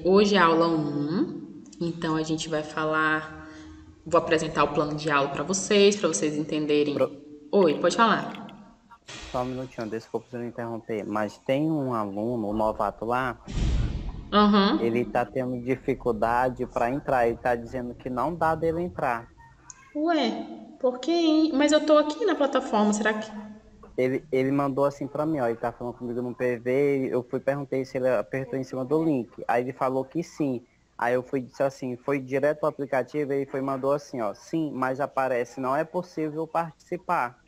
Hoje é a aula 1, então a gente vai falar, vou apresentar o plano de aula para vocês entenderem. Pro- Oi, pode falar. Só um minutinho, desculpa se eu interromper, mas tem um aluno, um novato lá, ele Aham. tá tendo dificuldade para entrar, ele tá dizendo que não dá dele entrar. Ué, por quê, hein? Mas eu tô aqui na plataforma, será que... Ele mandou assim para mim, ó, ele tá falando comigo no PV, eu perguntei se ele apertou em cima do link, aí ele falou que sim. Aí eu disse assim, foi direto ao aplicativo e mandou assim, ó, sim, mas aparece, não é possível participar.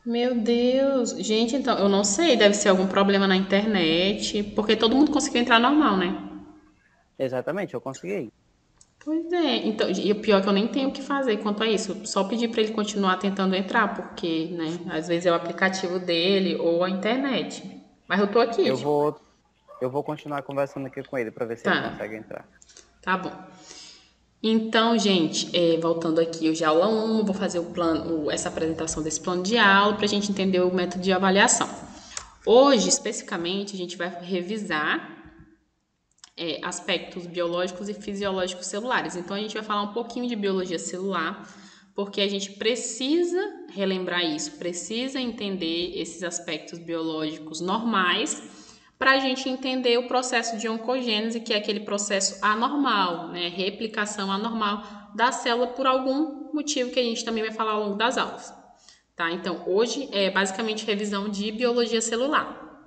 Meu Deus, gente, então, eu não sei, deve ser algum problema na internet, porque todo mundo conseguiu entrar normal, né? Exatamente, eu consegui. Pois é, então, e o pior é que eu nem tenho o que fazer quanto a isso, só pedir para ele continuar tentando entrar, porque, né, às vezes é o aplicativo dele ou a internet. Mas eu tô aqui. Eu vou, eu vou continuar conversando aqui com ele para ver se ele Tá, consegue entrar. tá bom. Então, gente, voltando aqui hoje à aula 1, vou fazer essa apresentação desse plano de aula para a gente entender o método de avaliação. Hoje, especificamente, a gente vai revisar aspectos biológicos e fisiológicos celulares. Então, a gente vai falar um pouquinho de biologia celular, porque a gente precisa relembrar isso, precisa entender esses aspectos biológicos normais para a gente entender o processo de oncogênese, que é aquele processo anormal, né, replicação anormal da célula por algum motivo que a gente também vai falar ao longo das aulas. Tá? Então, hoje é basicamente revisão de biologia celular.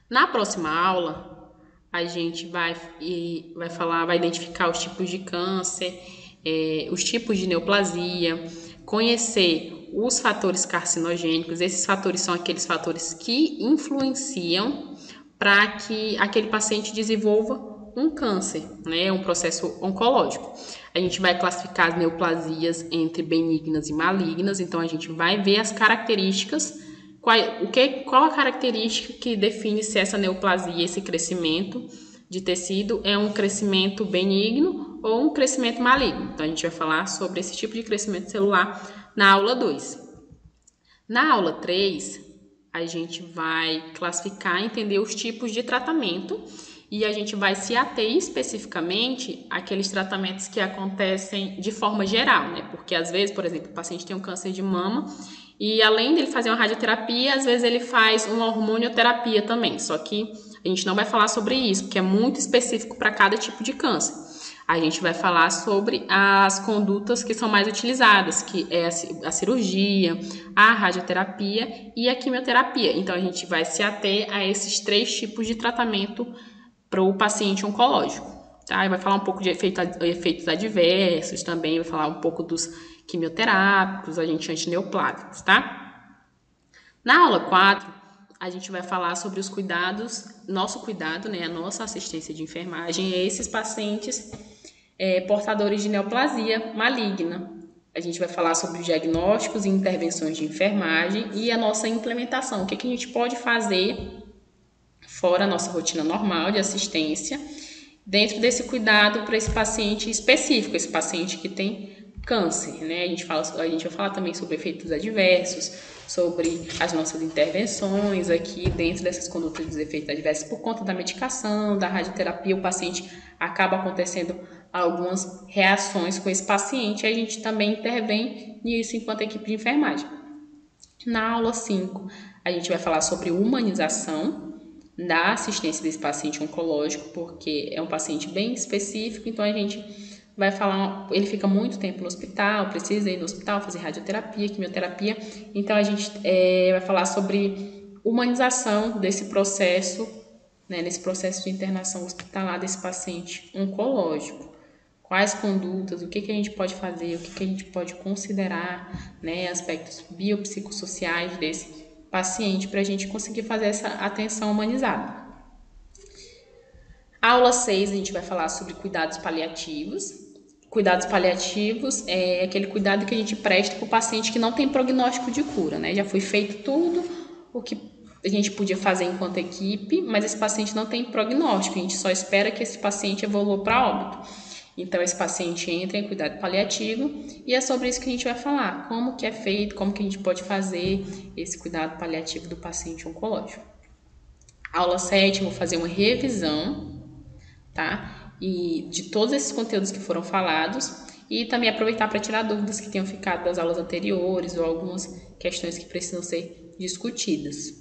Na próxima aula, a gente vai falar, vai identificar os tipos de câncer, os tipos de neoplasia, conhecer os fatores carcinogênicos. Esses fatores são aqueles fatores que influenciam para que aquele paciente desenvolva um câncer, né, um processo oncológico. A gente vai classificar as neoplasias entre benignas e malignas, então a gente vai ver as características, qual a característica que define se essa neoplasia, esse crescimento de tecido é um crescimento benigno ou um crescimento maligno. Então a gente vai falar sobre esse tipo de crescimento celular na aula 2. Na aula 3, a gente vai classificar e entender os tipos de tratamento e a gente vai se ater especificamente àqueles tratamentos que acontecem de forma geral, né? Porque às vezes, por exemplo, o paciente tem um câncer de mama e além dele fazer uma radioterapia, às vezes ele faz uma hormonioterapia também. Só que a gente não vai falar sobre isso, porque é muito específico para cada tipo de câncer. A gente vai falar sobre as condutas que são mais utilizadas, que é a cirurgia, a radioterapia e a quimioterapia. Então, a gente vai se ater a esses 3 tipos de tratamento para o paciente oncológico. Tá? E vai falar um pouco de efeitos adversos também, vai falar um pouco dos quimioterápicos, agentes antineoplásicos, tá? Na aula 4, a gente vai falar sobre os cuidados, nosso cuidado, né, a nossa assistência de enfermagem a esses pacientes portadores de neoplasia maligna. A gente vai falar sobre diagnósticos e intervenções de enfermagem e a nossa implementação. O que a gente pode fazer fora a nossa rotina normal de assistência, dentro desse cuidado para esse paciente específico, esse paciente que tem câncer, né? A gente vai falar também sobre efeitos adversos, sobre as nossas intervenções aqui dentro dessas condutas de efeitos adversos por conta da medicação, da radioterapia, o paciente acaba acontecendo algumas reações com esse paciente, a gente também intervém nisso enquanto equipe de enfermagem. Na aula 5, a gente vai falar sobre humanização da assistência desse paciente oncológico, porque é um paciente bem específico, então a gente vai falar, ele fica muito tempo no hospital, precisa ir no hospital fazer radioterapia, quimioterapia, então a gente vai falar sobre humanização desse processo, né, nesse processo de internação hospitalar desse paciente oncológico. Quais condutas, o que a gente pode fazer, o que a gente pode considerar, né, aspectos biopsicossociais desse paciente para a gente conseguir fazer essa atenção humanizada. A aula 6 a gente vai falar sobre cuidados paliativos. Cuidados paliativos é aquele cuidado que a gente presta para o paciente que não tem prognóstico de cura, né? Já foi feito tudo o que a gente podia fazer enquanto equipe, mas esse paciente não tem prognóstico, a gente só espera que esse paciente evolua para óbito. Então, esse paciente entra em cuidado paliativo e é sobre isso que a gente vai falar. Como que é feito, como que a gente pode fazer esse cuidado paliativo do paciente oncológico. Aula 7, vou fazer uma revisão tá? E de todos esses conteúdos que foram falados, e também aproveitar para tirar dúvidas que tenham ficado das aulas anteriores ou algumas questões que precisam ser discutidas.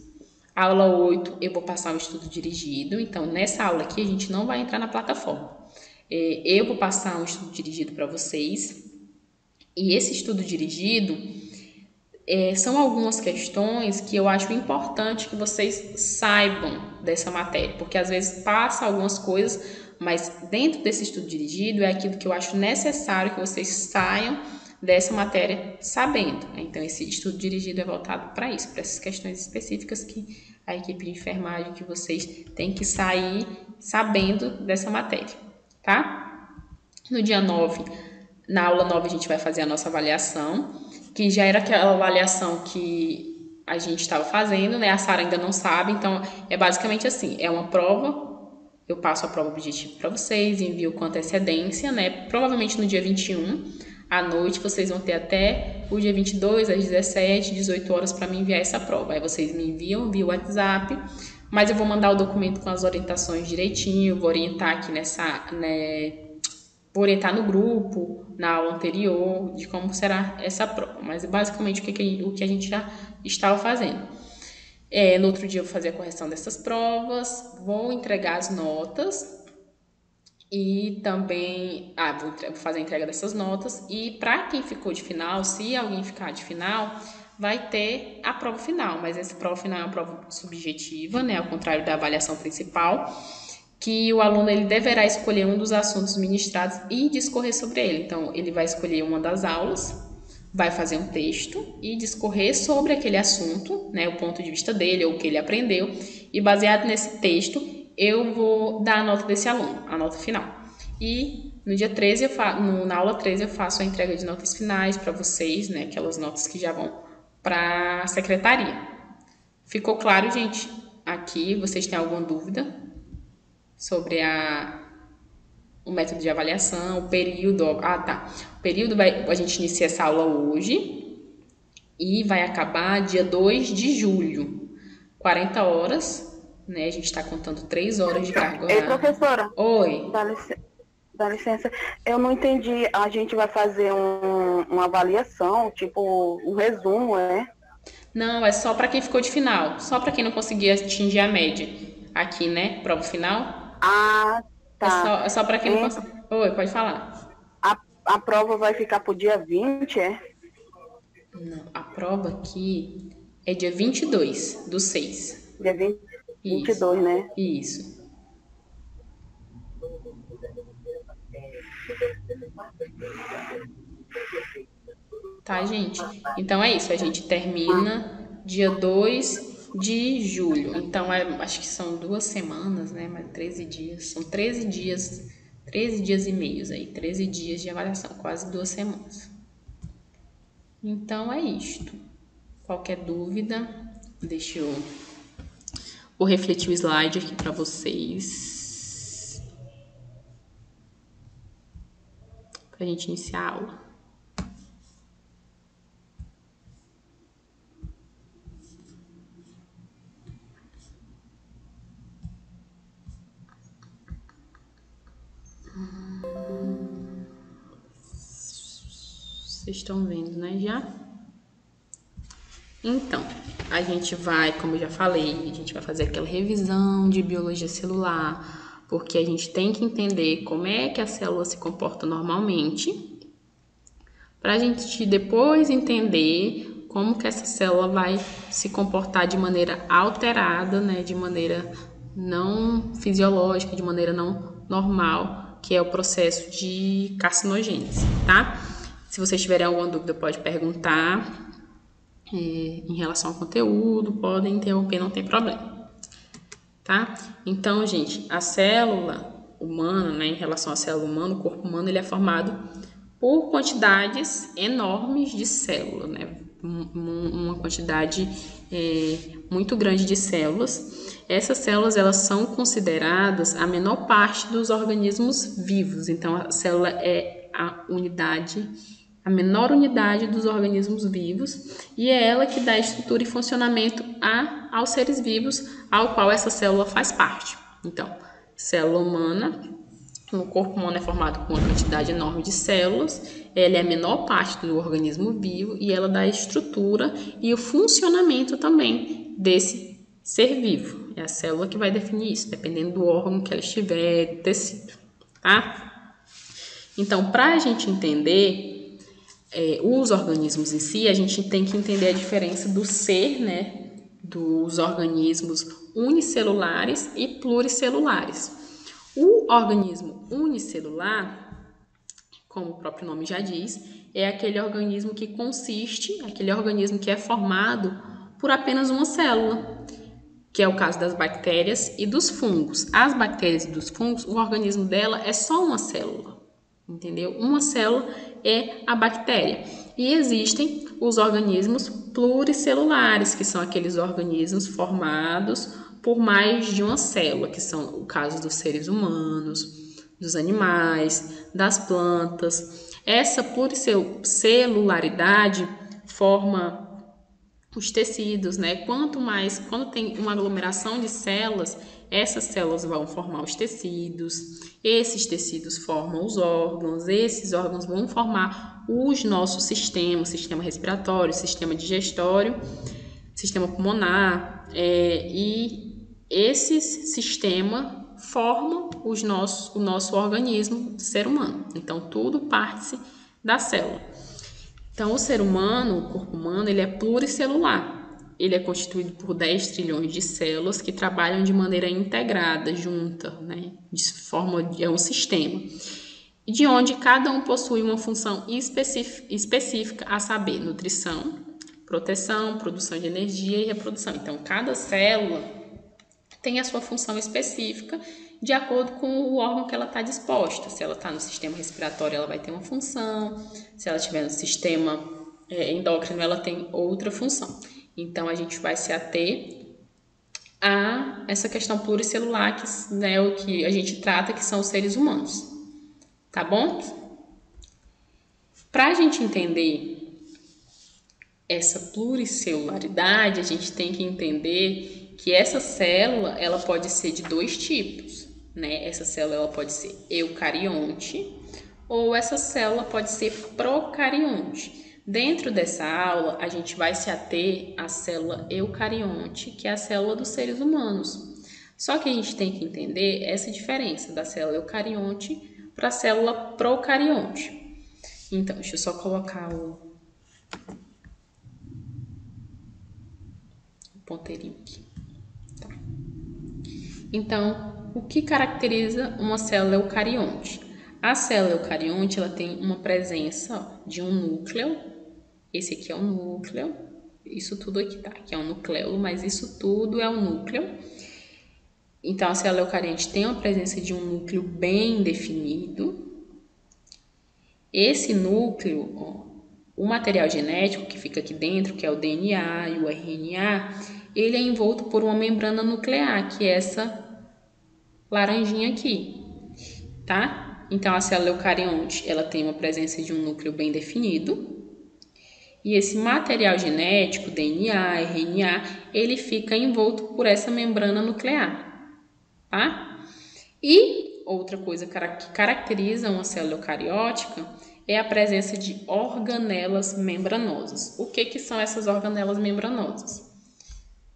Aula 8, eu vou passar um estudo dirigido, então nessa aula aqui a gente não vai entrar na plataforma. Eu vou passar um estudo dirigido para vocês, e esse estudo dirigido são algumas questões que eu acho importante que vocês saibam dessa matéria, porque às vezes passa algumas coisas, mas dentro desse estudo dirigido é aquilo que eu acho necessário que vocês saiam dessa matéria sabendo. Então, esse estudo dirigido é voltado para isso, para essas questões específicas que a equipe de enfermagem, que vocês têm que sair sabendo dessa matéria, tá? No dia 9, na aula 9, a gente vai fazer a nossa avaliação, que já era aquela avaliação que a gente estava fazendo, né? A Sara ainda não sabe, então é basicamente assim, é uma prova. Eu passo a prova objetiva para vocês, envio com antecedência, né? Provavelmente no dia 21, à noite, vocês vão ter até o dia 22, às 17, 18 horas para me enviar essa prova. Aí vocês me enviam via WhatsApp, mas eu vou mandar o documento com as orientações direitinho, vou orientar aqui vou orientar no grupo, na aula anterior, de como será essa prova. Mas basicamente o que a gente já estava fazendo. No outro dia eu vou fazer a correção dessas provas, vou entregar as notas e também vou fazer a entrega dessas notas. E para quem ficou de final, se alguém ficar de final, vai ter a prova final, mas essa prova final é uma prova subjetiva, né, ao contrário da avaliação principal, que o aluno ele deverá escolher um dos assuntos ministrados e discorrer sobre ele. Então, ele vai escolher uma das aulas, vai fazer um texto e discorrer sobre aquele assunto, né, o ponto de vista dele, ou o que ele aprendeu, e baseado nesse texto, eu vou dar a nota desse aluno, a nota final. E no dia 13, na aula 13, eu faço a entrega de notas finais para vocês, né, aquelas notas que já vão para a secretaria. Ficou claro, gente? Aqui, vocês têm alguma dúvida sobre o método de avaliação, o período? O período a gente inicia essa aula hoje e vai acabar dia 2 de julho. 40 horas, né? A gente está contando 3 horas de carga horária. Ei, professora. Oi. Dá licença. Eu não entendi. A gente vai fazer uma avaliação, tipo um resumo, né? Não, é só para quem ficou de final. Só para quem não conseguia atingir a média. Aqui, né? Prova final. Ah, tá. É só para quem não conseguiu. Oi, pode falar. A prova vai ficar pro dia 20, é? Não, a prova aqui é dia 22 do 6. Dia 22, né? Isso. Tá, gente? Então é isso. A gente termina dia 2 de julho. Então, acho que são 2 semanas, né? Mas 13 dias. São 13 dias e meios aí. 13 dias de avaliação, quase 2 semanas. Então, é isto. Qualquer dúvida, deixa eu... Vou refletir o slide aqui para vocês. Pra gente iniciar a aula. Vocês estão vendo, né, já? Então, a gente vai, como eu já falei, a gente vai fazer aquela revisão de biologia celular, porque a gente tem que entender como é que a célula se comporta normalmente, para a gente depois entender como que essa célula vai se comportar de maneira alterada, né, de maneira não fisiológica, de maneira não normal, que é o processo de carcinogênese, tá? Se vocês tiverem alguma dúvida, pode perguntar em relação ao conteúdo, podem interromper, não tem problema, tá? Então, gente, a célula humana, né, em relação à célula humana, o corpo humano, ele é formado por quantidades enormes de células, né? Uma quantidade muito grande de células. Essas células, elas são consideradas a menor parte dos organismos vivos. Então, a célula é a menor unidade dos organismos vivos, e é ela que dá estrutura e funcionamento aos seres vivos, ao qual essa célula faz parte. Então, célula humana O corpo humano é formado por uma quantidade enorme de células, ela é a menor parte do organismo vivo e ela dá a estrutura e o funcionamento também desse ser vivo. É a célula que vai definir isso, dependendo do órgão que ela estiver, do tecido, tá? Então, para a gente entender os organismos em si, a gente tem que entender a diferença do ser, né, dos organismos unicelulares e pluricelulares. O organismo unicelular, como o próprio nome já diz, é aquele organismo que consiste, aquele organismo que é formado por apenas uma célula, que é o caso das bactérias e dos fungos. As bactérias e dos fungos, o organismo dela é só uma célula, entendeu? Uma célula é a bactéria. E existem os organismos pluricelulares, que são aqueles organismos formados por mais de uma célula, que são o caso dos seres humanos, dos animais, das plantas. Essa pluricelularidade forma os tecidos, né? Quando tem uma aglomeração de células, essas células vão formar os tecidos, esses tecidos formam os órgãos, esses órgãos vão formar os nossos sistemas, sistema respiratório, sistema digestório, sistema pulmonar, e esse sistema forma o nosso organismo, ser humano. Então, tudo parte da célula. Então, o ser humano, o corpo humano, ele é pluricelular. Ele é constituído por 10 trilhões de células que trabalham de maneira integrada, junta, né? É um sistema. De onde cada um possui uma função específica, a saber, nutrição, proteção, produção de energia e reprodução. Então, cada célula tem a sua função específica de acordo com o órgão que ela está disposta. Se ela está no sistema respiratório, ela vai ter uma função. Se ela estiver no sistema endócrino, ela tem outra função. Então, a gente vai se ater a essa questão pluricelular, que, né, o que a gente trata, que são os seres humanos. Tá bom? Para a gente entender essa pluricelularidade, a gente tem que entender que essa célula, ela pode ser de dois tipos, né? Essa célula, ela pode ser eucarionte ou essa célula pode ser procarionte. Dentro dessa aula, a gente vai se ater à célula eucarionte, que é a célula dos seres humanos. Só que a gente tem que entender essa diferença da célula eucarionte para a célula procarionte. Então, deixa eu só colocar o ponteirinho aqui. Tá. Então, o que caracteriza uma célula eucarionte? A célula eucarionte, ela tem uma presença de um núcleo. Esse aqui é o núcleo. Isso tudo aqui, tá? Aqui é um nucleolo, mas isso tudo é o núcleo. Então, a célula eucarionte tem a presença de um núcleo bem definido. Esse núcleo, ó, o material genético que fica aqui dentro, que é o DNA e o RNA, ele é envolto por uma membrana nuclear, que é essa laranjinha aqui, tá? Então, a célula eucarionte, ela tem uma presença de um núcleo bem definido. E esse material genético, DNA, RNA, ele fica envolto por essa membrana nuclear, tá? E outra coisa que caracteriza uma célula eucariótica é a presença de organelas membranosas. O que são essas organelas membranosas?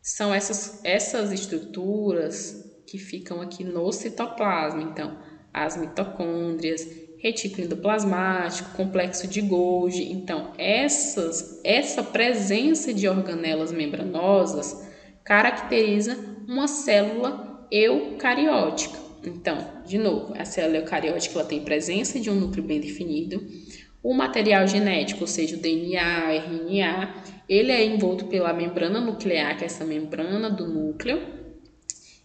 São essas estruturas que ficam aqui no citoplasma. Então, as mitocôndrias, retículo endoplasmático, complexo de Golgi. Então, essa presença de organelas membranosas caracteriza uma célula eucariótica. Então, de novo, a célula eucariótica, ela tem presença de um núcleo bem definido. O material genético, ou seja, o DNA, o RNA, ele é envolto pela membrana nuclear, que é essa membrana do núcleo.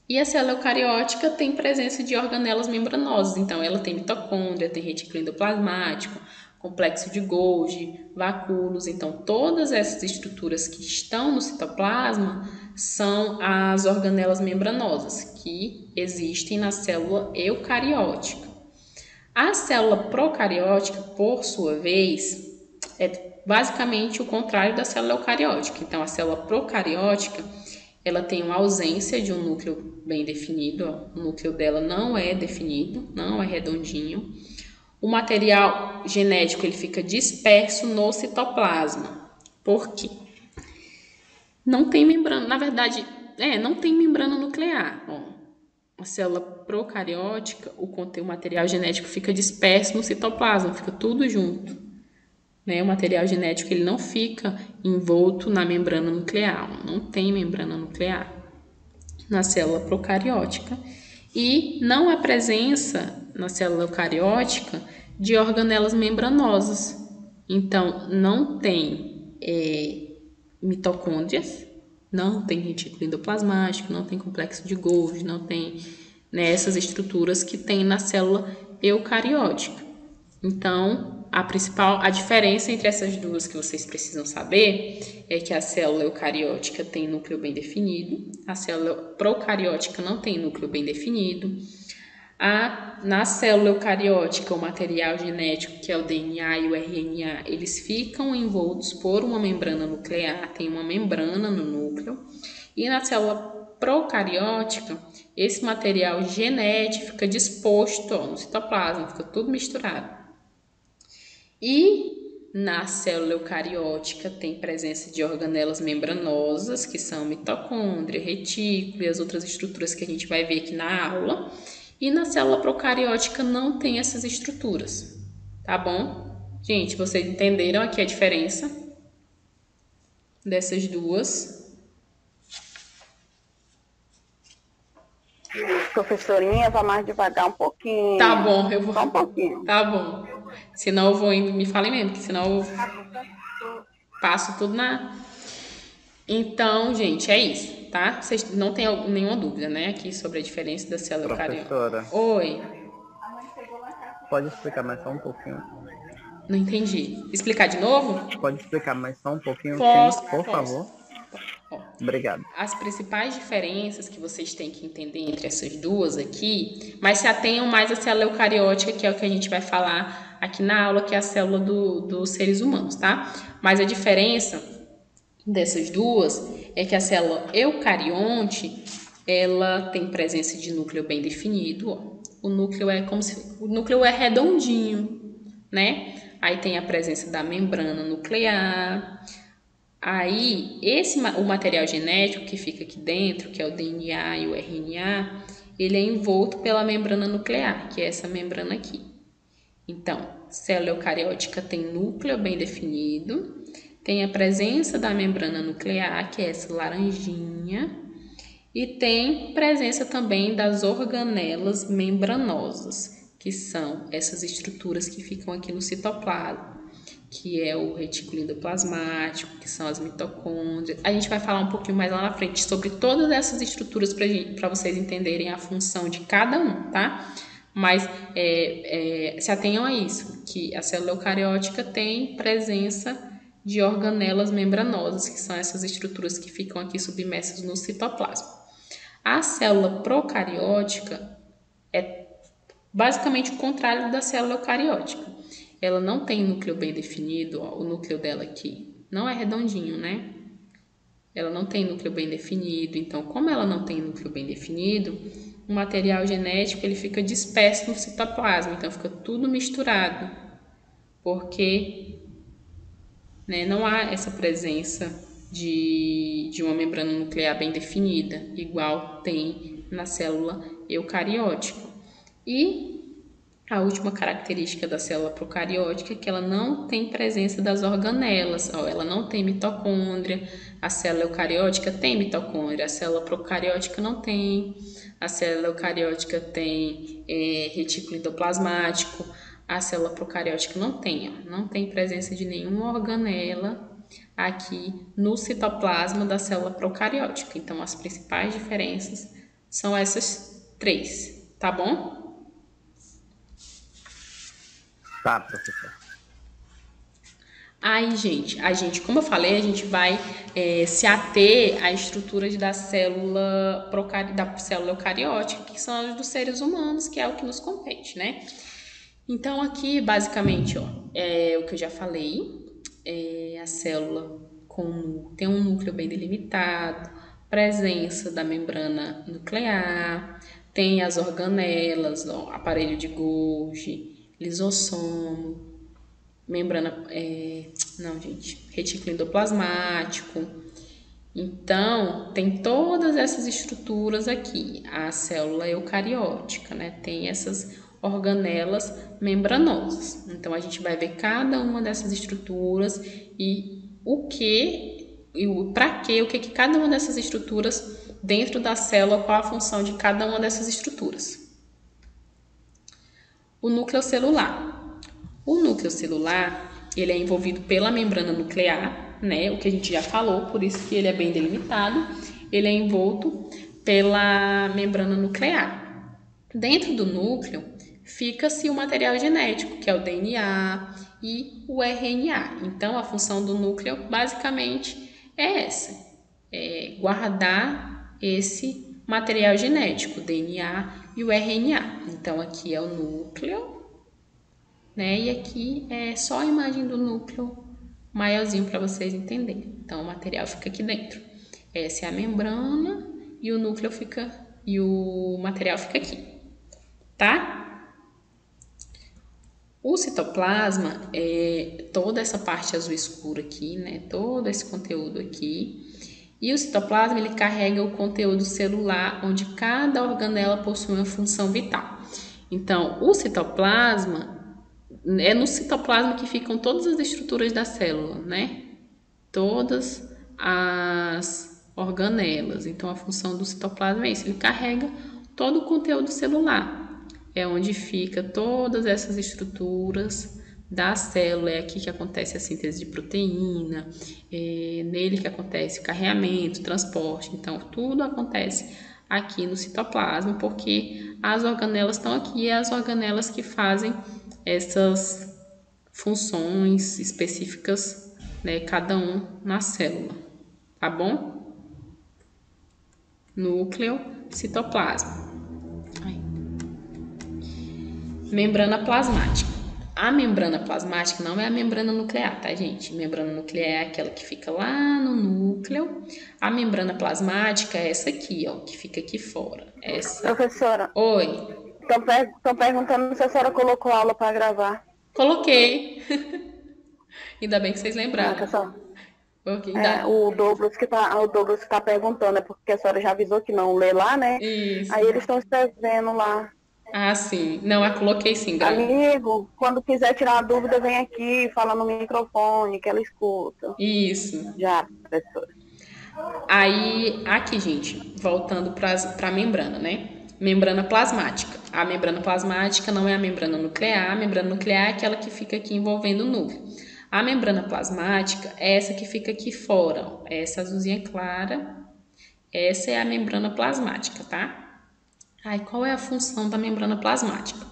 E a célula eucariótica tem presença de organelas membranosas. Então, ela tem mitocôndria, tem retículo endoplasmático, complexo de Golgi, vacúolos. Então, todas essas estruturas que estão no citoplasma são as organelas membranosas que existem na célula eucariótica. A célula procariótica, por sua vez, é basicamente o contrário da célula eucariótica. Então, a célula procariótica, ela tem uma ausência de um núcleo bem definido, ó. O núcleo dela não é definido, não é redondinho. O material genético ele fica disperso no citoplasma. Por quê? Não tem membrana, na verdade, não tem membrana nuclear. Ó. A célula procariótica, o material genético fica disperso no citoplasma, fica tudo junto. Né? O material genético ele não fica envolto na membrana nuclear, não tem membrana nuclear na célula procariótica. E não há presença na célula eucariótica de organelas membranosas. Então, não tem mitocôndrias, não tem retículo endoplasmático, não tem complexo de Golgi, não tem essas estruturas que tem na célula eucariótica. Então, a diferença entre essas duas que vocês precisam saber é que a célula eucariótica tem núcleo bem definido, a célula procariótica não tem núcleo bem definido. Na célula eucariótica, o material genético, que é o DNA e o RNA, eles ficam envoltos por uma membrana nuclear, tem uma membrana no núcleo. E na célula procariótica, esse material genético fica disposto no citoplasma, fica tudo misturado. E na célula eucariótica tem presença de organelas membranosas, que são mitocôndria, retículo e as outras estruturas que a gente vai ver aqui na aula. E na célula procariótica não tem essas estruturas, tá bom? Gente, vocês entenderam aqui a diferença dessas duas? Professorinha, vai mais devagar um pouquinho. Tá bom, eu vou. Só um pouquinho. Tá bom. Senão eu vou indo, me falem mesmo, porque senão eu passo tudo na... Então, gente, é isso, tá? Vocês não têm nenhuma dúvida, né, aqui sobre a diferença da célula eucariótica? Professora, Oi, pode explicar mais só um pouquinho? não entendi. Explicar de novo? Pode explicar mais só um pouquinho, Posso, sim, por posso. favor? Ó, Obrigado. as principais diferenças que vocês têm que entender entre essas duas aqui, mas se atenham mais à célula eucariótica, que é o que a gente vai falar aqui na aula, que é a célula dos seres humanos, tá? Mas a diferença dessas duas é que a célula eucarionte, ela tem presença de núcleo bem definido, ó. O núcleo é redondinho, né? Aí tem a presença da membrana nuclear. Aí, o material genético que fica aqui dentro, que é o DNA e o RNA, ele é envolto pela membrana nuclear, que é essa membrana aqui. Então, célula eucariótica tem núcleo bem definido, tem a presença da membrana nuclear, que é essa laranjinha, e tem presença também das organelas membranosas, que são essas estruturas que ficam aqui no citoplasma, que é o retículo endoplasmático, que são as mitocôndrias. A gente vai falar um pouquinho mais lá na frente sobre todas essas estruturas para vocês entenderem a função de cada um, tá? Mas se atenham a isso, que a célula eucariótica tem presença de organelas membranosas, que são essas estruturas que ficam aqui submersas no citoplasma. A célula procariótica é basicamente o contrário da célula eucariótica. Ela não tem núcleo bem definido, ó, o núcleo dela aqui não é redondinho, né? Ela não tem núcleo bem definido, então como ela não tem núcleo bem definido, o material genético ele fica disperso no citoplasma, então fica tudo misturado, porque não há essa presença de uma membrana nuclear bem definida, igual tem na célula eucariótica. E a última característica da célula procariótica é que ela não tem presença das organelas, ela não tem mitocôndria. A célula eucariótica tem mitocôndria, a célula procariótica não tem. A célula eucariótica tem retículo endoplasmático, a célula procariótica não tem presença de nenhuma organela aqui no citoplasma da célula procariótica. Então, as principais diferenças são essas três, tá bom? Tá, professor. Aí, gente, como eu falei, a gente vai se ater à estrutura da célula eucariótica, que são as dos seres humanos, que é o que nos compete, né? Então, aqui, basicamente, é o que eu já falei, a célula tem um núcleo bem delimitado, presença da membrana nuclear, tem as organelas, ó, aparelho de Golgi, lisossomo, membrana, retículo endoplasmático. Então, tem todas essas estruturas aqui, a célula eucariótica, né? Tem essas organelas membranosas. Então, a gente vai ver cada uma dessas estruturas e para que, o que cada uma dessas estruturas dentro da célula, qual a função de cada uma dessas estruturas. O núcleo celular. O núcleo celular, ele é envolvido pela membrana nuclear, né? O que a gente já falou, por isso que ele é bem delimitado. Ele é envolto pela membrana nuclear. Dentro do núcleo, fica-se o material genético, que é o DNA e o RNA. Então, a função do núcleo, basicamente, é essa. É guardar esse material genético, o DNA e o RNA. Então, aqui é o núcleo, né? E aqui é só a imagem do núcleo maiorzinho para vocês entenderem. Então, o material fica aqui dentro. Essa é a membrana e o núcleo fica, e o material fica aqui, tá? O citoplasma é toda essa parte azul escura aqui, né? Todo esse conteúdo aqui. E o citoplasma, ele carrega o conteúdo celular, onde cada organela possui uma função vital. Então, o citoplasma, é no citoplasma que ficam todas as estruturas da célula, né? Todas as organelas. Então, a função do citoplasma é isso, ele carrega todo o conteúdo celular. É onde fica todas essas estruturas da célula, é aqui que acontece a síntese de proteína, é nele que acontece o carreamento, transporte. Então, tudo acontece aqui no citoplasma, porque as organelas estão aqui, é as organelas que fazem essas funções específicas, né, cada um na célula, tá bom? Núcleo, citoplasma. Membrana plasmática. A membrana plasmática não é a membrana nuclear, tá, gente? Membrana nuclear é aquela que fica lá no núcleo. A membrana plasmática é essa aqui, ó, que fica aqui fora. Essa. Professora. Oi. Estão perguntando se a senhora colocou aula para gravar. Coloquei. Ainda bem que vocês lembraram. O Douglas que tá perguntando, é porque a senhora já avisou que não lê lá, né? Isso. Aí eles estão escrevendo lá. Ah, sim. Não, eu coloquei sim, Graça. Amigo, quando quiser tirar a dúvida, vem aqui, fala no microfone, que ela escuta. Isso. Já, professora. Aí, aqui, gente, voltando para a membrana, né? Membrana plasmática. A membrana plasmática não é a membrana nuclear. A membrana nuclear é aquela que fica aqui envolvendo o núcleo. A membrana plasmática é essa que fica aqui fora, ó. Essa azulzinha clara. Essa é a membrana plasmática, tá? Aí, qual é a função da membrana plasmática?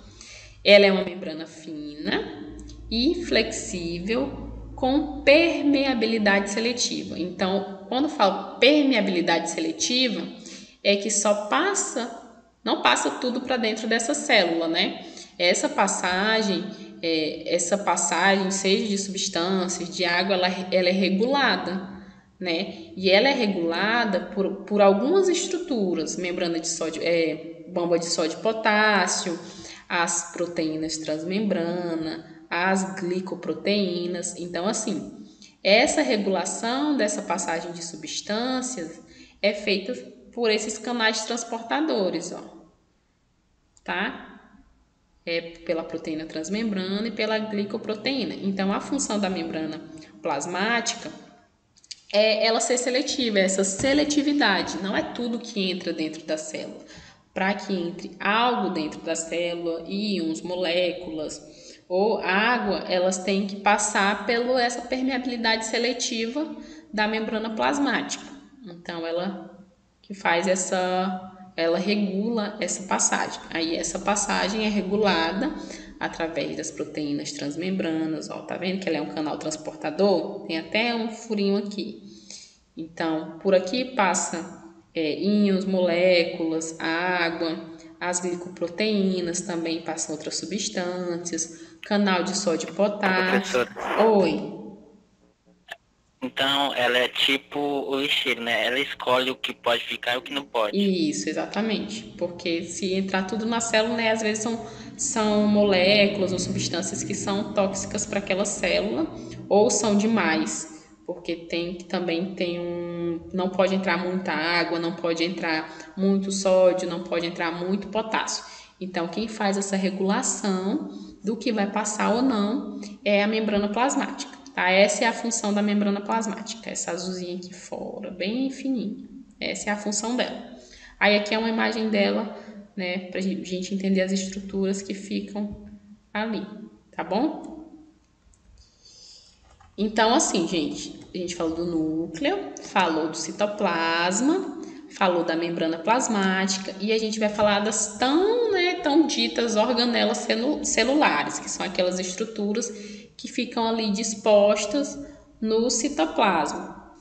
Ela é uma membrana fina e flexível com permeabilidade seletiva. Então, quando eu falo permeabilidade seletiva, é que não passa tudo para dentro dessa célula, né? Essa passagem, seja de substâncias, de água, ela é regulada, né? E ela é regulada por algumas estruturas, membrana de sódio, bomba de sódio e potássio, as proteínas transmembrana, as glicoproteínas. Então, assim, essa regulação dessa passagem de substâncias é feita por esses canais transportadores, ó, tá? É pela proteína transmembrana e pela glicoproteína. Então, a função da membrana plasmática é ela ser seletiva, essa seletividade. Não é tudo que entra dentro da célula. Para que entre algo dentro da célula, íons, moléculas ou água, elas têm que passar pela essa permeabilidade seletiva da membrana plasmática. Então, ela que faz ela regula essa passagem. Aí, essa passagem é regulada através das proteínas transmembranas, ó, tá vendo que ela é um canal transportador? Tem até um furinho aqui. Então, por aqui passa íons, moléculas, água, as glicoproteínas, também passam outras substâncias, canal de sódio e potássio. Professora. Oi. Então, ela é tipo o lixeiro, né? Ela escolhe o que pode ficar e o que não pode. Isso, exatamente. Porque se entrar tudo na célula, né, às vezes são moléculas ou substâncias que são tóxicas para aquela célula, ou são demais, porque também tem não pode entrar muita água, não pode entrar muito sódio, não pode entrar muito potássio. Então, quem faz essa regulação do que vai passar ou não é a membrana plasmática. Tá? Essa é a função da membrana plasmática, essa azulzinha aqui fora, bem fininha. Essa é a função dela. Aí aqui é uma imagem dela, né, pra gente entender as estruturas que ficam ali, tá bom? Então, assim, gente, a gente falou do núcleo, falou do citoplasma, falou da membrana plasmática e a gente vai falar das tão ditas organelas celulares, que são aquelas estruturas que ficam ali dispostas no citoplasma.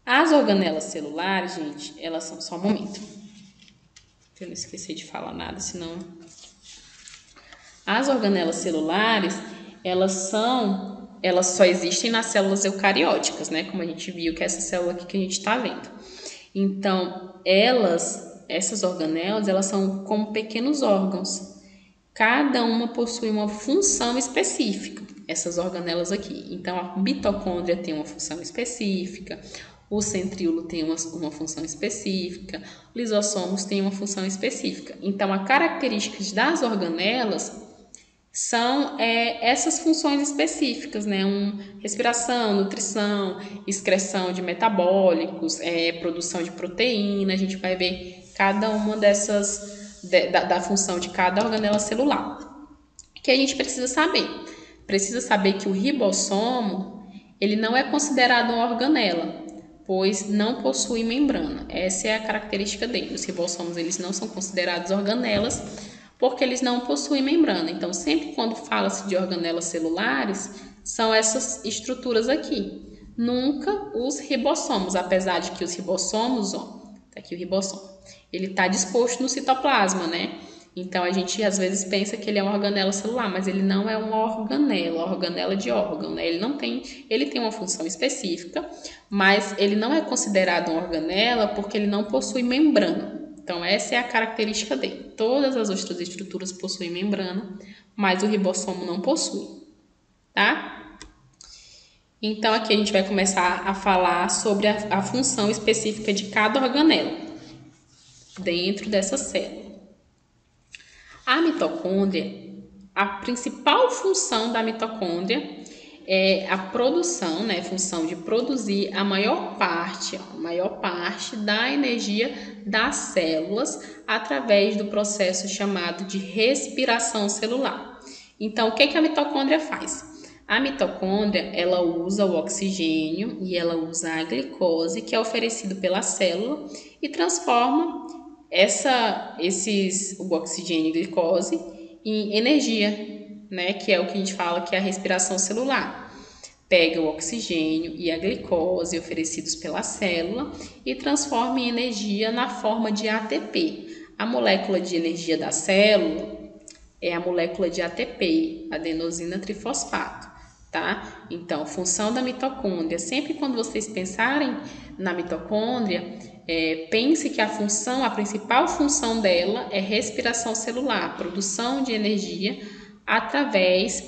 As organelas celulares, gente, elas são... Só um momento. Pra eu não esquecer de falar nada, senão... As organelas celulares, elas só existem nas células eucarióticas, né? Como a gente viu, que é essa célula aqui que a gente está vendo. Então, essas organelas, elas são como pequenos órgãos. Cada uma possui uma função específica, essas organelas aqui. Então, a mitocôndria tem uma função específica, o centríolo tem uma função específica, os lisossomos têm uma função específica. Então, as características das organelas são essas funções específicas, né? Respiração, nutrição, excreção de metabólicos, produção de proteína. A gente vai ver cada uma dessas... Da função de cada organela celular, que a gente precisa saber. Precisa saber que o ribossomo, ele não é considerado uma organela, pois não possui membrana. Essa é a característica dele. Os ribossomos, eles não são considerados organelas, porque eles não possuem membrana. Então, sempre quando fala-se de organelas celulares, são essas estruturas aqui. Nunca os ribossomos, apesar de que os ribossomos, ó, tá aqui o ribossomo, ele está disposto no citoplasma, né? Então, a gente às vezes pensa que ele é uma organela celular, mas ele não é uma organela de órgão, né? Ele tem uma função específica, mas ele não é considerado uma organela porque ele não possui membrana. Então, essa é a característica dele. Todas as outras estruturas possuem membrana, mas o ribossomo não possui, tá? Então, aqui a gente vai começar a falar sobre a função específica de cada organela dentro dessa célula. A mitocôndria, a principal função da mitocôndria é a produção, né, função de produzir a maior parte da energia das células através do processo chamado de respiração celular. Então, o que a mitocôndria faz? A mitocôndria, ela usa o oxigênio e ela usa a glicose que é oferecido pela célula e transforma o oxigênio e glicose em energia, né? Que é o que a gente fala que é a respiração celular. Pega o oxigênio e a glicose oferecidos pela célula e transforma em energia na forma de ATP. A molécula de energia da célula é a molécula de ATP, adenosina trifosfato, tá? Então, função da mitocôndria. Sempre quando vocês pensarem na mitocôndria, pense que a principal função dela é respiração celular, produção de energia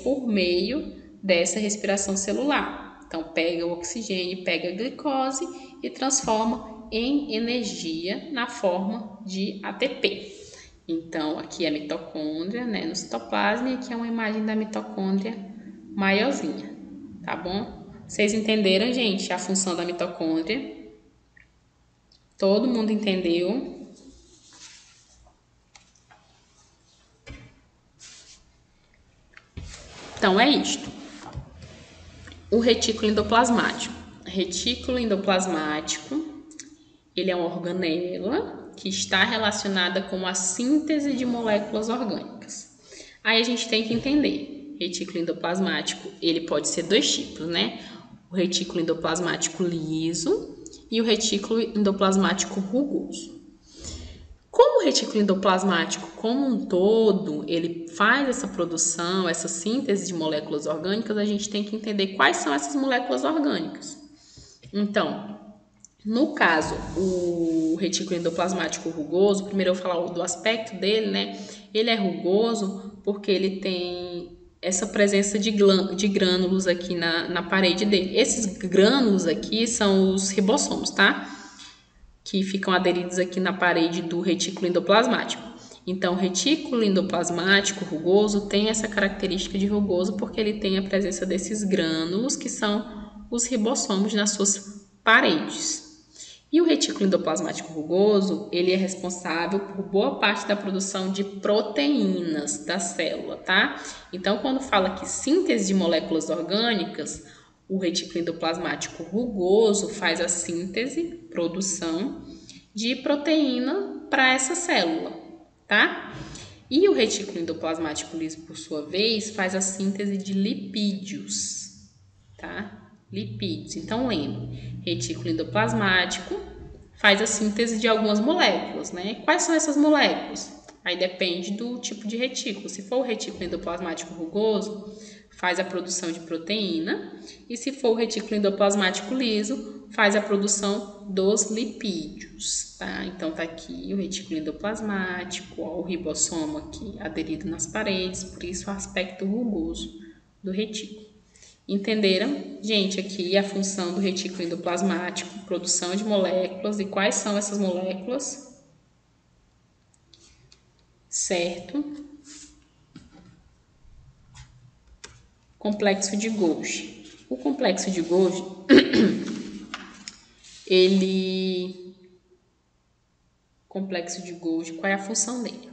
por meio dessa respiração celular. Então, pega o oxigênio, pega a glicose e transforma em energia na forma de ATP. Então, aqui é a mitocôndria, né, no citoplasma, e aqui é uma imagem da mitocôndria maiorzinha, tá bom? Vocês entenderam, gente, a função da mitocôndria? Todo mundo entendeu? Então, é isto. O retículo endoplasmático. Retículo endoplasmático, ele é uma organela que está relacionada com a síntese de moléculas orgânicas. Aí a gente tem que entender. Retículo endoplasmático, ele pode ser dois tipos, né? O retículo endoplasmático liso e o retículo endoplasmático rugoso. Como o retículo endoplasmático como um todo, ele faz essa produção, essa síntese de moléculas orgânicas, a gente tem que entender quais são essas moléculas orgânicas. Então, no caso, o retículo endoplasmático rugoso, primeiro eu vou falar do aspecto dele, né? Ele é rugoso porque ele tem essa presença de grânulos aqui na parede dele. Esses grânulos aqui são os ribossomos, tá? Que ficam aderidos aqui na parede do retículo endoplasmático. Então, o retículo endoplasmático rugoso tem essa característica de rugoso porque ele tem a presença desses grânulos, que são os ribossomos nas suas paredes. E o retículo endoplasmático rugoso, ele é responsável por boa parte da produção de proteínas da célula, tá? Então, quando fala que síntese de moléculas orgânicas, o retículo endoplasmático rugoso faz a síntese, produção de proteína para essa célula, tá? E o retículo endoplasmático liso, por sua vez, faz a síntese de lipídios, tá? Lipídios. Então, lembre, retículo endoplasmático faz a síntese de algumas moléculas, né? Quais são essas moléculas? Aí depende do tipo de retículo. Se for o retículo endoplasmático rugoso, faz a produção de proteína, e se for o retículo endoplasmático liso, faz a produção dos lipídios, tá? Então, tá aqui o retículo endoplasmático, ó, o ribossomo aqui aderido nas paredes, por isso o aspecto rugoso do retículo. Entenderam? Gente, aqui a função do retículo endoplasmático, produção de moléculas, e quais são essas moléculas? Certo? Complexo de Golgi. O complexo de Golgi, complexo de Golgi, qual é a função dele?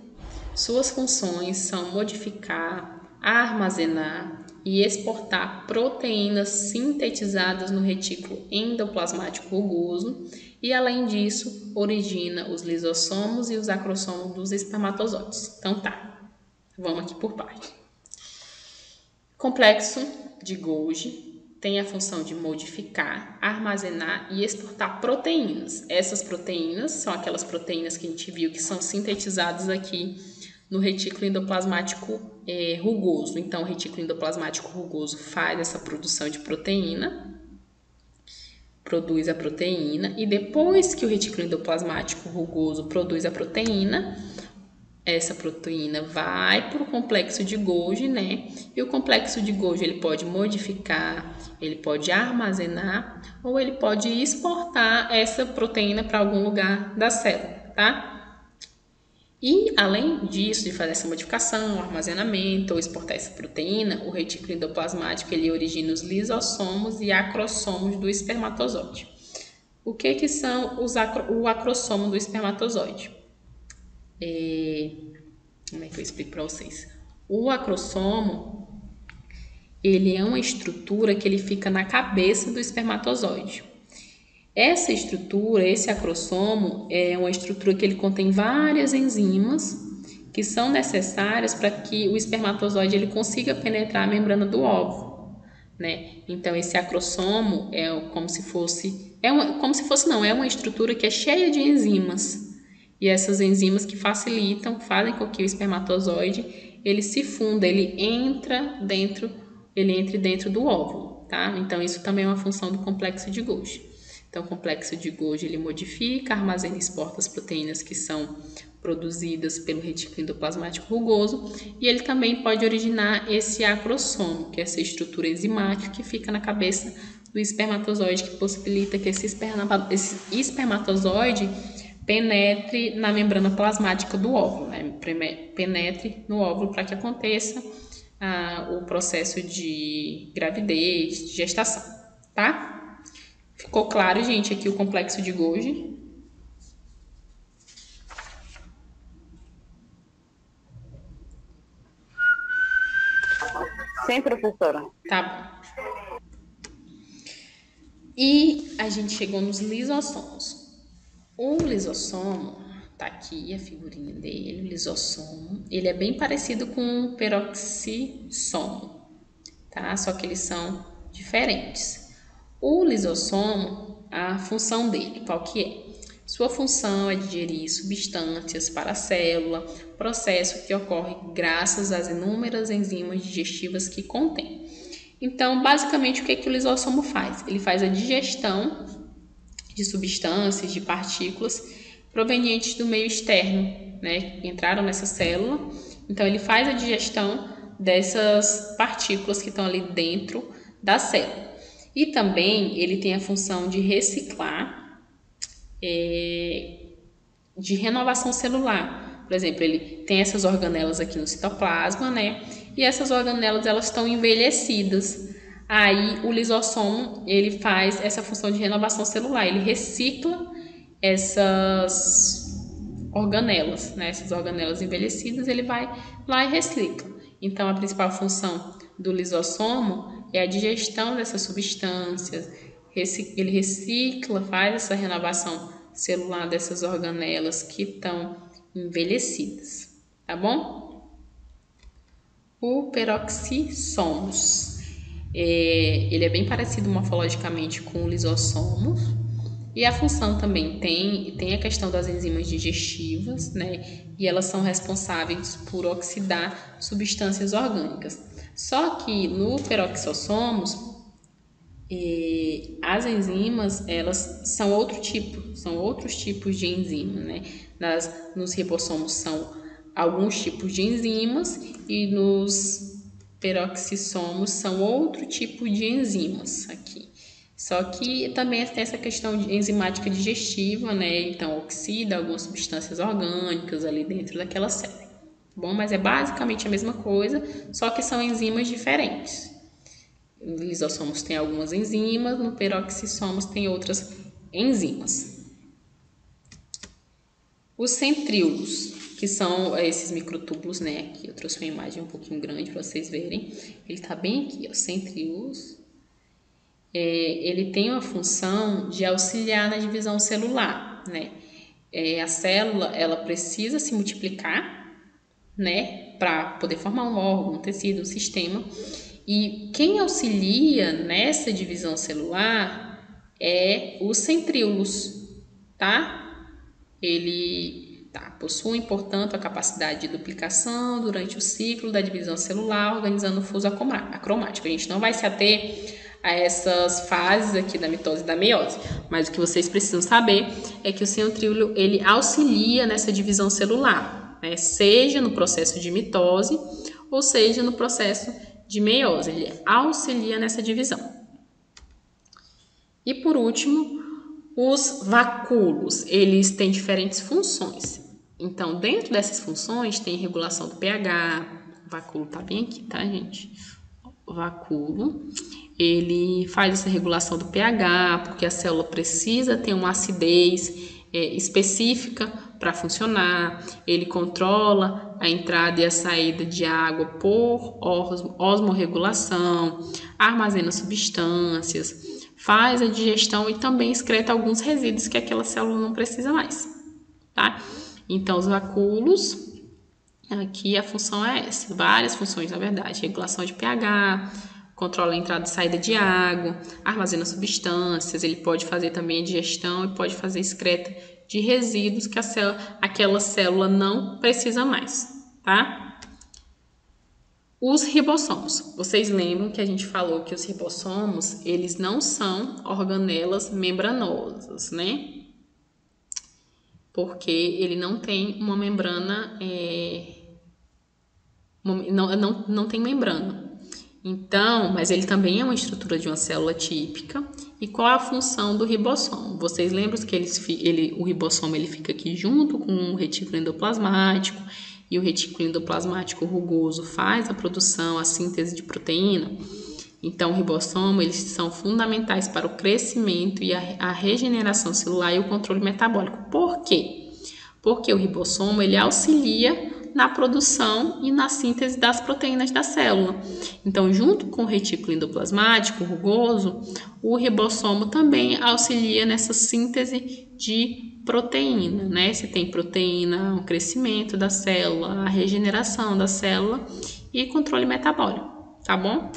Suas funções são modificar, armazenar e exportar proteínas sintetizadas no retículo endoplasmático rugoso e, além disso, origina os lisossomos e os acrossomos dos espermatozoides. Então tá, vamos aqui por parte. Complexo de Golgi tem a função de modificar, armazenar e exportar proteínas. Essas proteínas são aquelas proteínas que a gente viu que são sintetizadas aqui no retículo endoplasmático rugoso. Então, o retículo endoplasmático rugoso faz essa produção de proteína, produz a proteína, e depois que o retículo endoplasmático rugoso produz a proteína, essa proteína vai para o complexo de Golgi, né? E o complexo de Golgi ele pode modificar, ele pode armazenar ou ele pode exportar essa proteína para algum lugar da célula, tá? E, além disso, de fazer essa modificação, armazenamento ou exportar essa proteína, o retículo endoplasmático ele origina os lisossomos e acrossomos do espermatozoide. O que são o acrossomo do espermatozoide? Como é que eu explico para vocês? O acrossomo, ele é uma estrutura que ele fica na cabeça do espermatozoide. Essa estrutura, esse acrossomo, é uma estrutura que ele contém várias enzimas que são necessárias para que o espermatozoide ele consiga penetrar a membrana do óvulo, né? Então, esse acrossomo é uma estrutura que é cheia de enzimas. E essas enzimas que fazem com que o espermatozoide ele se funda, ele entre dentro do óvulo, tá? Então, isso também é uma função do complexo de Golgi. Então, o complexo de Golgi ele modifica, armazena e exporta as proteínas que são produzidas pelo retículo endoplasmático rugoso, e ele também pode originar esse acrossomo, que é essa estrutura enzimática que fica na cabeça do espermatozoide, que possibilita que esse espermatozoide penetre na membrana plasmática do óvulo, né? Penetre no óvulo para que aconteça o processo de gravidez, de gestação, tá? Ficou claro, gente, aqui o complexo de Golgi? Sim, professora. Tá bom. E a gente chegou nos lisossomos. O lisossomo, tá aqui a figurinha dele, o lisossomo, ele é bem parecido com o peroxissomo, tá? Só que eles são diferentes. O lisossomo, a função dele, qual que é? Sua função é digerir substâncias para a célula, processo que ocorre graças às inúmeras enzimas digestivas que contém. Então, basicamente, o que o lisossomo faz? Ele faz a digestão de substâncias, de partículas provenientes do meio externo, né, que entraram nessa célula. Então, ele faz a digestão dessas partículas que estão ali dentro da célula. E também ele tem a função de reciclar, de renovação celular. Por exemplo, ele tem essas organelas aqui no citoplasma, né? E essas organelas, elas estão envelhecidas. Aí o lisossomo, ele faz essa função de renovação celular, ele recicla essas organelas, né? Essas organelas envelhecidas, ele vai lá e recicla. Então, a principal função do lisossomo é a digestão dessas substâncias, ele recicla, faz essa renovação celular dessas organelas que estão envelhecidas, tá bom? O peroxissomos, ele é bem parecido morfologicamente com o lisossomo, e a função também tem a questão das enzimas digestivas, né? E elas são responsáveis por oxidar substâncias orgânicas. Só que no peroxissomos, as enzimas, elas são outros tipos de enzima, né? Nos ribossomos são alguns tipos de enzimas e nos peroxissomos são outro tipo de enzimas aqui. Só que também tem essa questão enzimática digestiva, né? Então, oxida algumas substâncias orgânicas ali dentro daquela célula. Bom, mas é basicamente a mesma coisa, só que são enzimas diferentes. No lisossomos tem algumas enzimas, no peroxissomos tem outras enzimas. Os centríolos, que são esses microtúbulos, né? Aqui eu trouxe uma imagem um pouquinho grande para vocês verem. Ele está bem aqui, ó, centríolos. Ele tem uma função de auxiliar na divisão celular, né? A célula, ela precisa se multiplicar, né? Para poder formar um órgão, um tecido, um sistema. E quem auxilia nessa divisão celular é os centríolos, tá? Ele possui, portanto, a capacidade de duplicação durante o ciclo da divisão celular, organizando o fuso acromático. A gente não vai se ater a essas fases aqui da mitose e da meiose, mas o que vocês precisam saber é que o centríolo, ele auxilia nessa divisão celular, né? Seja no processo de mitose ou seja no processo de meiose, ele auxilia nessa divisão. E por último, os vacúolos, eles têm diferentes funções. Então, dentro dessas funções tem regulação do pH, o vacúolo tá bem aqui, tá, gente? O vacúolo, ele faz essa regulação do pH, porque a célula precisa ter uma acidez específica para funcionar. Ele controla a entrada e a saída de água por osmorregulação, armazena substâncias, faz a digestão e também excreta alguns resíduos que aquela célula não precisa mais, tá? Então, os vacúolos, aqui a função é essa, várias funções na verdade, regulação de pH, controla a entrada e saída de água, armazena substâncias, ele pode fazer também a digestão e pode fazer excreta de resíduos que aquela célula não precisa mais, tá? Os ribossomos. Vocês lembram que a gente falou que os ribossomos, eles não são organelas membranosas, né? Porque ele não tem uma membrana, não tem membrana. Então, mas ele também é uma estrutura de uma célula típica. E qual é a função do ribossomo? Vocês lembram que o ribossomo ele fica aqui junto com o retículo endoplasmático, e o retículo endoplasmático rugoso faz a produção, a síntese de proteína. Então, o ribossomo, eles são fundamentais para o crescimento e a regeneração celular e o controle metabólico. Por quê? Porque o ribossomo, ele auxilia na produção e na síntese das proteínas da célula. Então, junto com o retículo endoplasmático rugoso, o ribossomo também auxilia nessa síntese de proteína, né? Se tem proteína, o crescimento da célula, a regeneração da célula e controle metabólico, tá bom?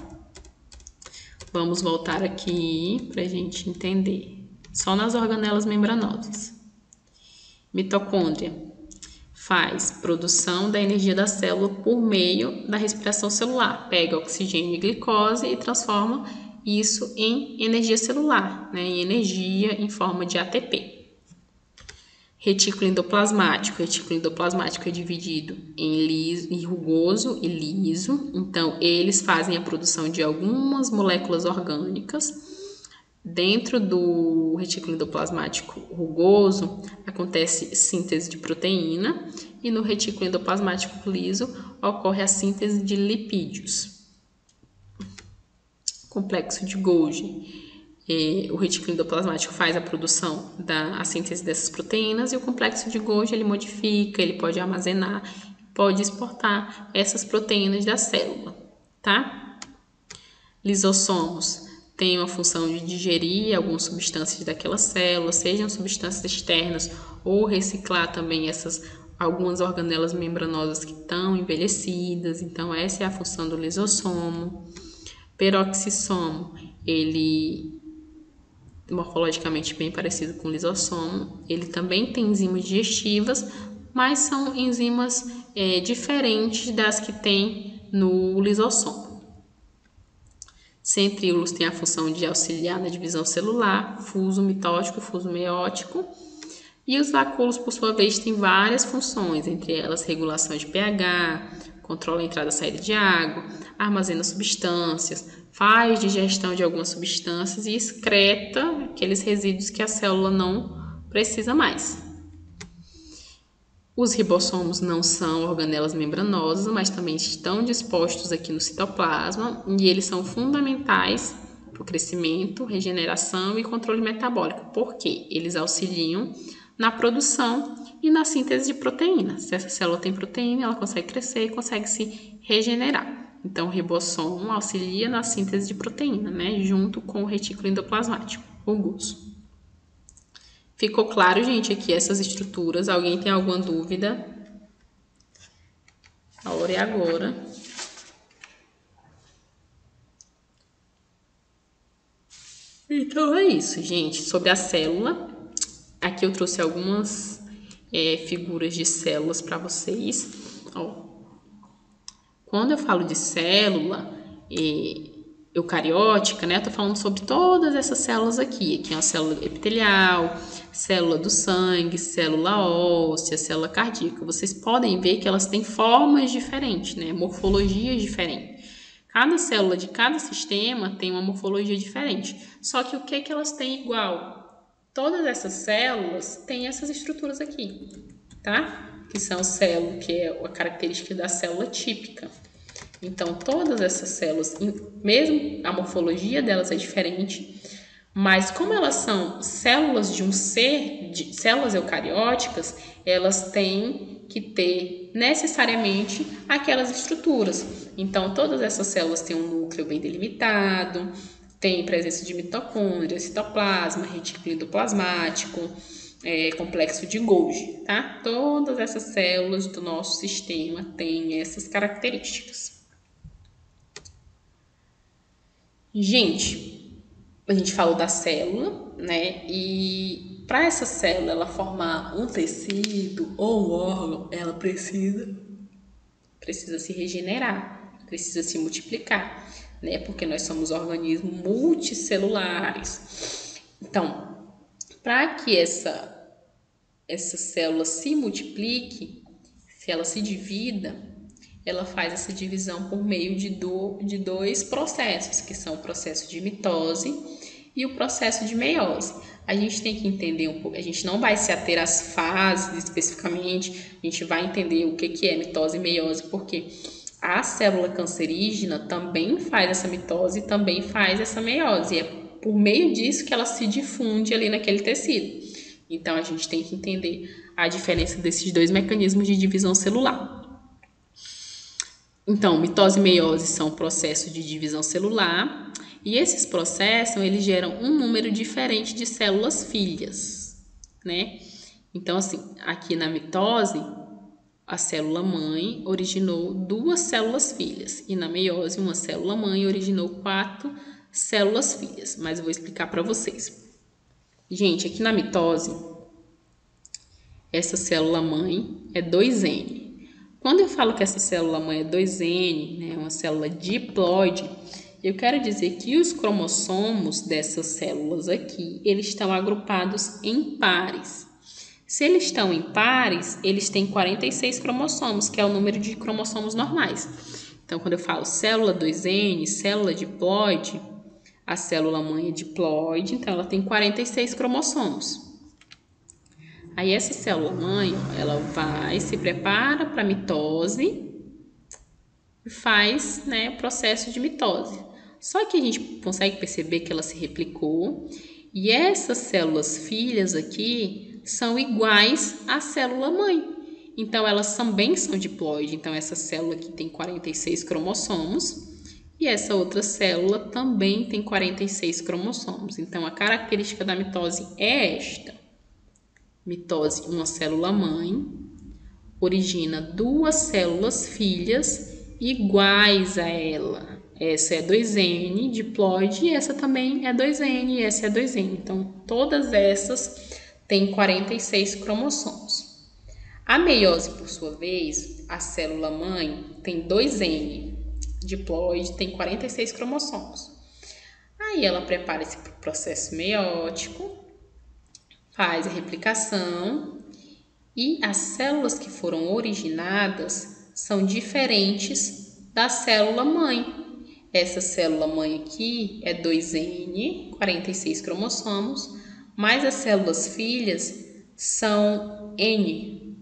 Vamos voltar aqui para a gente entender. Só nas organelas membranosas. Mitocôndria faz produção da energia da célula por meio da respiração celular. Pega oxigênio e glicose e transforma isso em energia celular, né? Em energia em forma de ATP. Retículo endoplasmático. O retículo endoplasmático é dividido em rugoso e liso. Então, eles fazem a produção de algumas moléculas orgânicas. Dentro do retículo endoplasmático rugoso, acontece síntese de proteína. E no retículo endoplasmático liso, ocorre a síntese de lipídios. Complexo de Golgi. O retículo endoplasmático faz a produção a síntese dessas proteínas e o complexo de Golgi ele modifica, ele pode armazenar, pode exportar essas proteínas da célula, tá? Lisossomos têm uma função de digerir algumas substâncias daquela célula, sejam substâncias externas ou reciclar também algumas organelas membranosas que estão envelhecidas. Então essa é a função do lisossomo. Peroxissomo, ele morfologicamente bem parecido com o lisossomo, ele também tem enzimas digestivas, mas são enzimas diferentes das que tem no lisossomo. Centríolos têm a função de auxiliar na divisão celular, fuso mitótico e fuso meiótico, e os vacúolos, por sua vez, têm várias funções, entre elas regulação de pH, controla a entrada e saída de água, armazena substâncias, faz digestão de algumas substâncias e excreta aqueles resíduos que a célula não precisa mais. Os ribossomos não são organelas membranosas, mas também estão dispostos aqui no citoplasma e eles são fundamentais para o crescimento, regeneração e controle metabólico, porque eles auxiliam na produção e na síntese de proteína. Se essa célula tem proteína, ela consegue crescer e consegue se regenerar. Então, o ribossomo auxilia na síntese de proteína, né? Junto com o retículo endoplasmático, rugoso. Ficou claro, gente, aqui essas estruturas? Alguém tem alguma dúvida? A hora é agora. Então, é isso, gente. Sobre a célula, aqui eu trouxe algumas figuras de células para vocês. Ó. Quando eu falo de célula eucariótica, né, eu tô falando sobre todas essas células aqui. Aqui é a célula epitelial, célula do sangue, célula óssea, célula cardíaca. Vocês podem ver que elas têm formas diferentes, né, morfologias diferentes. Cada célula de cada sistema tem uma morfologia diferente. Só que o que que elas têm igual? Todas essas células têm essas estruturas aqui, tá? Que são células, que é a característica da célula típica. Então, todas essas células, mesmo a morfologia delas é diferente, mas como elas são células de um ser, células eucarióticas, elas têm que ter necessariamente aquelas estruturas. Então, todas essas células têm um núcleo bem delimitado, tem presença de mitocôndria, citoplasma, retículo endoplasmático, complexo de Golgi, tá? Todas essas células do nosso sistema têm essas características. Gente, a gente falou da célula, né? E para essa célula ela formar um tecido ou um órgão, ela precisa se regenerar, precisa se multiplicar, né? Porque nós somos organismos multicelulares. Então, para que essa célula se multiplique, se ela se divida, ela faz essa divisão por meio de dois processos, que são o processo de mitose e o processo de meiose. A gente tem que entender um pouco, a gente não vai se ater às fases especificamente, a gente vai entender o que é mitose e meiose, porque a célula cancerígena também faz essa mitose e também faz essa meiose, e é por meio disso que ela se difunde ali naquele tecido. Então, a gente tem que entender a diferença desses dois mecanismos de divisão celular. Então, mitose e meiose são processos de divisão celular e esses processos, eles geram um número diferente de células filhas, né? Então, assim, aqui na mitose, a célula mãe originou 2 células filhas e na meiose, uma célula mãe originou 4 células filhas, mas eu vou explicar para vocês. Gente, aqui na mitose, essa célula-mãe é 2N. Quando eu falo que essa célula-mãe é 2N, né, uma célula diploide, eu quero dizer que os cromossomos dessas células aqui, eles estão agrupados em pares. Se eles estão em pares, eles têm 46 cromossomos, que é o número de cromossomos normais. Então, quando eu falo célula 2N, célula diploide, a célula-mãe é diploide, então ela tem 46 cromossomos. Aí essa célula-mãe, ela vai, se prepara para a mitose e faz, né, o processo de mitose. Só que a gente consegue perceber que ela se replicou e essas células filhas aqui são iguais à célula-mãe. Então, elas também são diploide. Então, essa célula aqui tem 46 cromossomos e essa outra célula também tem 46 cromossomos. Então, a característica da mitose é esta. Mitose, uma célula-mãe origina duas células filhas iguais a ela. Essa é 2N, diploide, e essa também é 2N, e essa é 2N. Então, todas essas têm 46 cromossomos. A meiose, por sua vez, a célula-mãe tem 2N, diploide, tem 46 cromossomos. Aí ela prepara esse processo meiótico, faz a replicação e as células que foram originadas são diferentes da célula-mãe. Essa célula-mãe aqui é 2N, 46 cromossomos, mas as células filhas são N,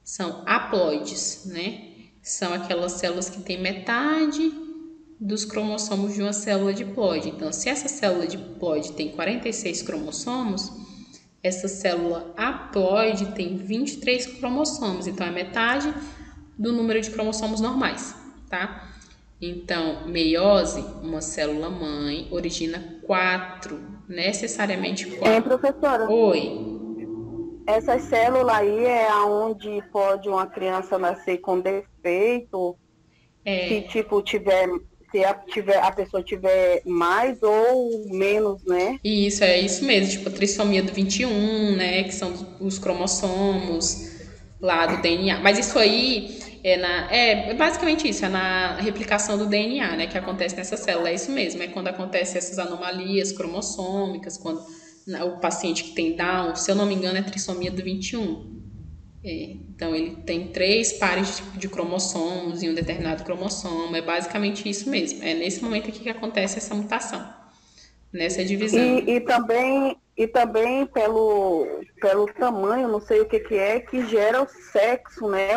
são haploides, né? São aquelas células que têm metade dos cromossomos de uma célula diploide. Então, se essa célula diploide tem 46 cromossomos, essa célula haploide tem 23 cromossomos, então é metade do número de cromossomos normais, tá? Então, meiose, uma célula-mãe, origina 4, necessariamente 4. Professora? Oi. Essa célula aí é aonde pode uma criança nascer com defeito, se tipo a pessoa tiver mais ou menos, né? Isso, é isso mesmo, tipo a trissomia do 21, né, que são os cromossomos lá do DNA. Mas isso aí é basicamente isso, é na replicação do DNA, né, que acontece nessa célula, é isso mesmo, é quando acontecem essas anomalias cromossômicas, quando o paciente que tem Down, se eu não me engano, é trissomia do 21. Então, ele tem 3 pares de cromossomos em um determinado cromossomo. É basicamente isso mesmo. É nesse momento aqui que acontece essa mutação, nessa divisão. E também pelo tamanho, não sei o que é, que gera o sexo, né?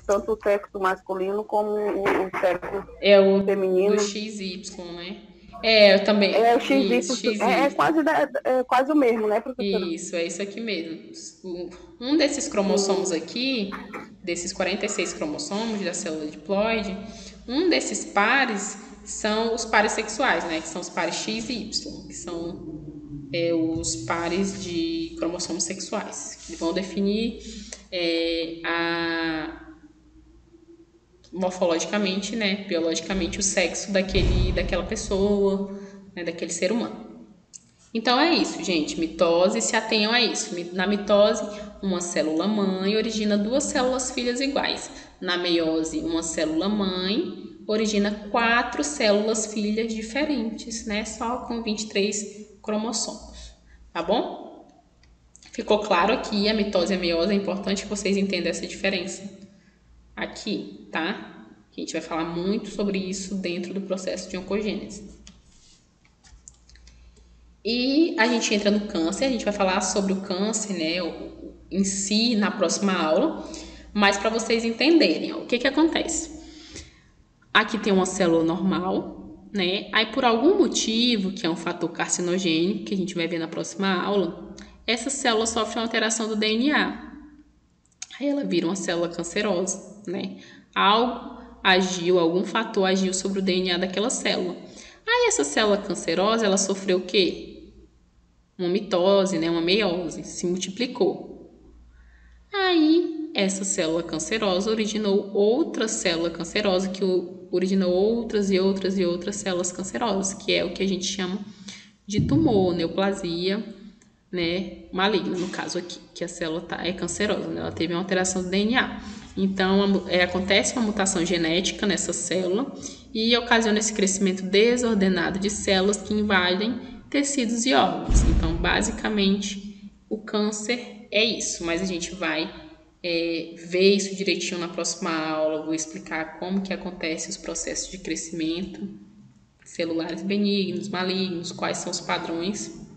Tanto o sexo masculino como o sexo feminino. Do XY, né? Eu também. É o XY. É quase o mesmo, né, professora? Isso, é isso aqui mesmo. Um desses cromossomos aqui, desses 46 cromossomos da célula diploide, um desses pares são os pares sexuais, né? Que são os pares X e Y, que são os pares de cromossomos sexuais, que vão definir morfologicamente, né, biologicamente, o sexo daquela pessoa, né, daquele ser humano. Então é isso, gente. Mitose, se atenham a isso. Na mitose, uma célula-mãe origina 2 células filhas iguais. Na meiose, uma célula-mãe origina 4 células filhas diferentes, né, só com 23 cromossomos. Tá bom? Ficou claro aqui a mitose e a meiose, é importante que vocês entendam essa diferença aqui, tá? A gente vai falar muito sobre isso dentro do processo de oncogênese. E a gente entra no câncer, a gente vai falar sobre o câncer, né, em si, na próxima aula, mas para vocês entenderem, o que acontece? Aqui tem uma célula normal, né? Aí por algum motivo, que é um fator carcinogênico, que a gente vai ver na próxima aula, essa célula sofre uma alteração do DNA. Aí ela vira uma célula cancerosa, né? Algum fator agiu sobre o DNA daquela célula. Aí essa célula cancerosa, ela sofreu o quê? Uma mitose, né? Uma meiose, se multiplicou. Aí essa célula cancerosa originou outra célula cancerosa que originou outras e outras células cancerosas, que é o que a gente chama de tumor, neoplasia né, maligna, no caso aqui, que a célula é cancerosa, né, ela teve uma alteração do DNA. Então, acontece uma mutação genética nessa célula e ocasiona esse crescimento desordenado de células que invadem tecidos e órgãos. Então, basicamente, o câncer é isso, mas a gente vai ver isso direitinho na próxima aula. Vou explicar como que acontece os processos de crescimento celulares benignos, malignos, quais são os padrões.